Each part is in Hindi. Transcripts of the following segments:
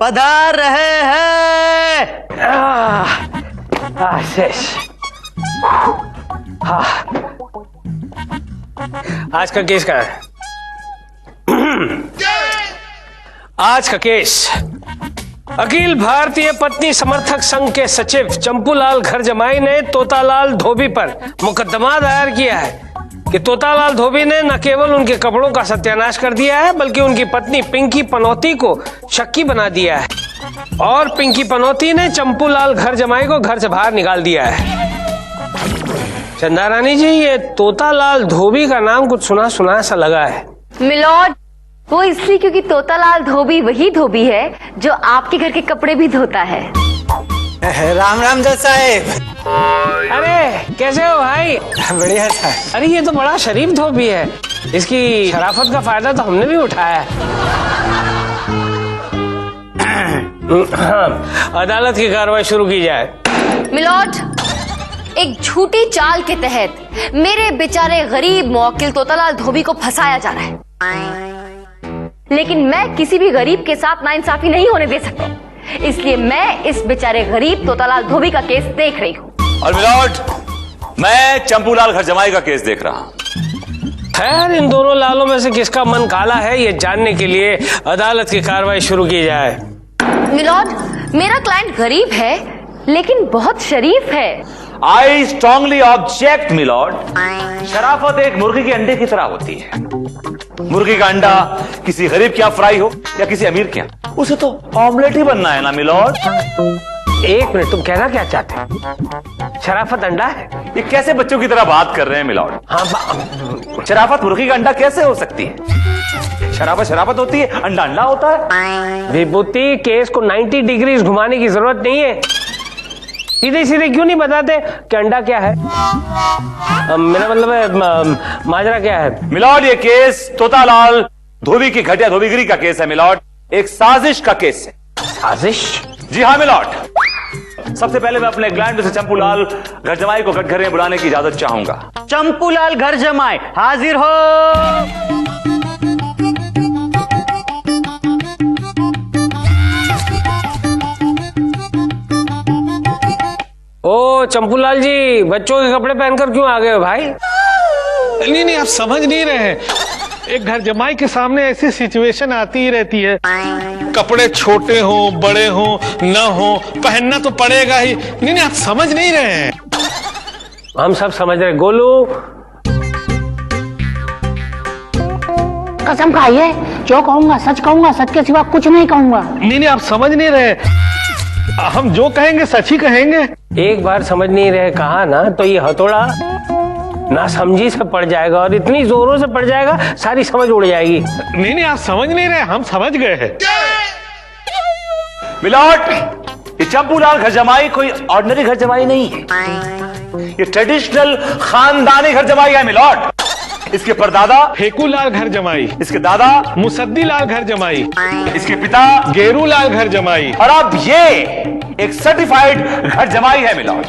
पधार रहे हैं। आशीष, आज का केस कहाँ है? आज का केस अखिल भारतीय पत्नी समर्थक संघ के सचिव चंपूलाल घरजमाई ने तोतालाल धोबी पर मुकदमा दायर किया है कि तोतालाल धोबी ने न केवल उनके कपड़ों का सत्यानाश कर दिया है बल्कि उनकी पत्नी पिंकी पनौती को शक्की बना दिया है और पिंकी पनौती ने चंपूलाल घरजमाई को घर से बाहर निकाल दिया है। चंदा रानी जी, ये तोतालाल धोबी का नाम कुछ सुना सुना सा लगा है। मिलॉर्ड, वो इसलिए क्योंकि तोतालाल धोबी वही धोबी है जो आपके घर के कपड़े भी धोता है। राम राम जज साहब। अरे कैसे हो भाई? बढ़िया साहब। अरे ये तो बड़ा शरीफ धोबी है, इसकी शराफत का फायदा तो हमने भी उठाया है। अदालत की कार्रवाई शुरू की जाए। मिलॉर्ड, एक झूठी चाल के तहत मेरे बेचारे गरीब मुवक्किल तोतालाल धोबी को फंसाया जा रहा है, लेकिन मैं किसी भी गरीब के साथ नाइंसाफी नहीं होने दे सकता, इसलिए मैं इस बेचारे गरीब तोतालाल धोबी का केस देख रही हूँ। और मिलॉर्ड, मैं चंपूलाल घरजमाई का केस देख रहा हूँ। खैर, इन दोनों लालों में से किसका मन काला है ये जानने के लिए अदालत की कार्रवाई शुरू की जाए। मिलॉर्ड, मेरा क्लाइंट गरीब है लेकिन बहुत शरीफ है। I strongly object milord. शराफत एक मुर्गी के अंडे की तरह होती है। मुर्गी का अंडा किसी गरीब के यहाँ फ्राई हो या किसी अमीर के यहाँ, उसे तो ऑमलेट ही बनना है ना मिलॉर्ड। एक मिनट, तुम कहना क्या चाहते हो? शराफत अंडा है? ये कैसे बच्चों की तरह बात कर रहे हैं मिलॉर्ड? हाँ, शराफत मुर्गी का अंडा कैसे हो सकती है? शराफत शराफत होती है, अंडा अंडा होता है। विभूति, केस को 90 डिग्री घुमाने की जरूरत नहीं है। सीधे सीधे क्यों नहीं बताते कि अंडा क्या है? मेरा मतलब है माजरा क्या है? मिलॉर्ड, ये केस तोतालाल धोबी की घटिया धोबीगिरी का केस है मिलॉर्ड। एक साजिश का केस है। साजिश? जी हाँ मिलॉर्ड। सबसे पहले मैं अपने क्लाइंट से चंपूलाल घरजमाई को कटघरे में बुलाने की इजाजत चाहूंगा। चंपूलाल घरजमाई हाजिर हो। ओ चंपूलाल जी, बच्चों के कपड़े पहनकर क्यों आ गए हो भाई? नहीं, आप समझ नहीं रहे हैं। एक घर जमाई के सामने ऐसी सिचुएशन आती ही रहती है। कपड़े छोटे हो बड़े हो न हो, पहनना तो पड़ेगा ही। नहीं, आप समझ नहीं रहे हैं। हम सब समझ रहे। गोलू, कसम खाइए, जो कहूंगा सच कहूंगा, सच के सिवा कुछ नहीं कहूंगा। नहीं, आप समझ नहीं रहे। हम जो कहेंगे सच ही कहेंगे। एक बार समझ नहीं रहे कहा ना तो ये हथौड़ा ना समझी से पड़ जाएगा और इतनी जोरों से पड़ जाएगा सारी समझ उड़ जाएगी। नहीं, आप समझ नहीं रहे, हम समझ गए हैं। मिलॉर्ड, ये चंपूलाल घरजमाई कोई ऑर्डिनरी घरजमाई नहीं है। ये ट्रेडिशनल खानदानी घरजमाई है मिलॉर्ड। इसके परदादा फेकूलाल घरजमाई, इसके दादा मुसद्दीलाल घरजमाई, इसके पिता गेरूलाल घरजमाई, और अब ये एक सर्टिफाइड घरजमाई है मिलॉर्ड।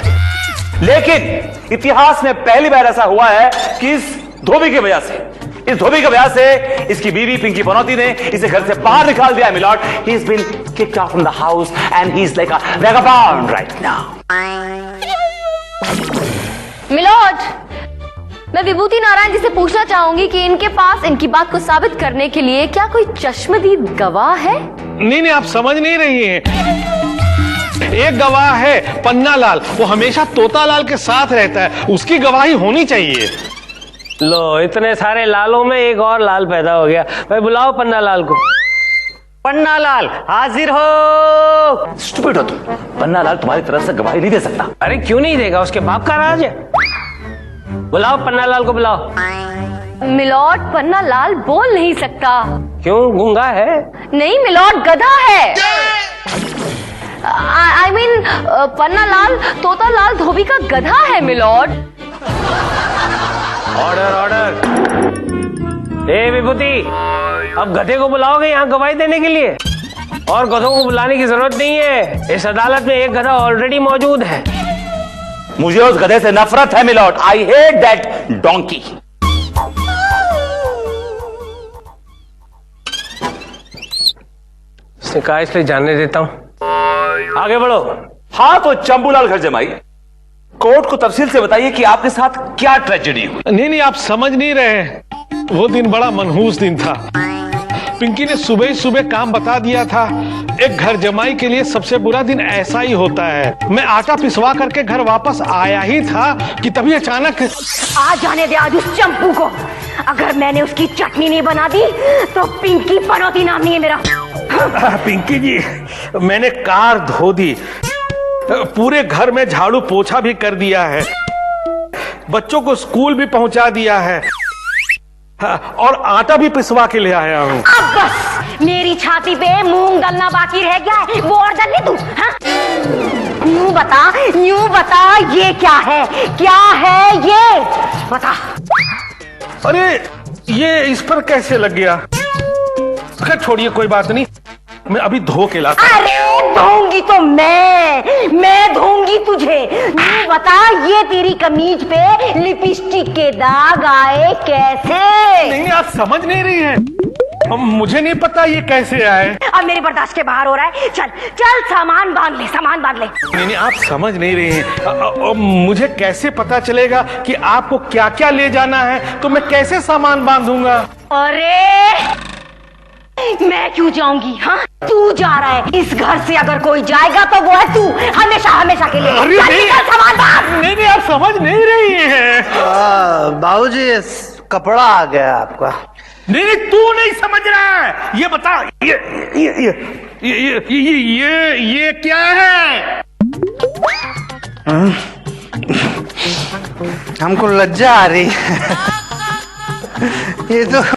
लेकिन इतिहास में पहली बार ऐसा हुआ है कि इस धोबी की वजह से इसकी बीवी पिंकी पनौती ने इसे घर से बाहर निकाल दिया milord. He is been kicked out from the house and he is like a vagabond right now. Milord, मैं विभूति नारायण जी से पूछना चाहूंगी कि इनके पास इनकी बात को साबित करने के लिए क्या कोई चश्मदीद गवाह है? नहीं, आप समझ नहीं रही हैं। एक गवाह है पन्ना लाल, वो हमेशा तोतालाल के साथ रहता है, उसकी गवाही होनी चाहिए। लो, इतने सारे लालों में एक और लाल पैदा हो गया। भाई बुलाओ पन्ना लाल को। पन्ना लाल हाजिर हो। स्टूपिड हो तुम। पन्ना लाल तुम्हारी तरफ से गवाही नहीं दे सकता। अरे क्यों नहीं देगा? उसके बाप का राज है। बुलाओ पन्ना लाल को, बुलाओ। मिलॉर्ड, पन्ना लाल बोल नहीं सकता। क्यों, गूंगा है? नहीं मिलॉर्ड, गधा है। I mean, पन्ना लाल तोतालाल धोबी का गधा है मिलॉर्ड। ऑर्डर। ए विभूति, अब गधे को बुलाओगे यहाँ गवाही देने के लिए? और गधों को बुलाने की जरूरत नहीं है। इस अदालत में एक गधा ऑलरेडी मौजूद है। मुझे उस गधे से नफरत है milord. I hate that donkey. उसने कहा इसलिए जानने देता हूं। आगे बढ़ो। हाँ तो चंपूलाल घर जमाई, कोर्ट को तफसील से बताइए कि आपके साथ क्या ट्रेजेडी हुई। नहीं आप समझ नहीं रहे। वो दिन बड़ा मनहूस दिन था। पिंकी ने सुबह ही सुबह काम बता दिया था। एक घर जमाई के लिए सबसे बुरा दिन ऐसा ही होता है। मैं आटा पिसवा करके घर वापस आया ही था कि तभी अचानक आ जाने दे आज उस चंपू को। अगर मैंने उसकी चटनी नहीं बना दी तो पिंकी पनौती नाम नहीं है मेरा। पिंकी जी, मैंने कार धो दी, पूरे घर में झाड़ू पोछा भी कर दिया है, बच्चों को स्कूल भी पहुंचा दिया है, और आटा भी पिसवा के ले आया हूँ। अब बस मेरी छाती पे मूंग डलना बाकी रह गया है, वो और डल ले तू। हाँ? यूं बता ये क्या है, क्या है ये बता। अरे ये इस पर कैसे लग गया? खैर छोड़िए, कोई बात नहीं, मैं अभी धो के लाता। अरे धोऊंगी तो मैं धोऊंगी तुझे। यूं बता ये तेरी कमीज पे लिपस्टिक के दाग आए कैसे? नहीं आप समझ नहीं रही हैं। मुझे नहीं पता ये कैसे आए। अब मेरी बर्दाश्त के बाहर हो रहा है। चल चल सामान बांध ले। नहीं आप समझ नहीं रही हैं। मुझे कैसे पता चलेगा कि आपको क्या क्या ले जाना है, तो मैं कैसे सामान बांधूंगा? अरे मैं क्यों जाऊंगी? हाँ तू जा रहा है। इस घर से अगर कोई जाएगा तो वो है तू, हमेशा के लिए। अरे चल, नहीं, निकल सामान बांध। नहीं आप समझ नहीं रही हैं। बाबूजी कपड़ा आ गया आपका। नहीं तू नहीं समझ रहा है। ये बता, ये क्या है? हमको लज्जा आ रही है। ये तो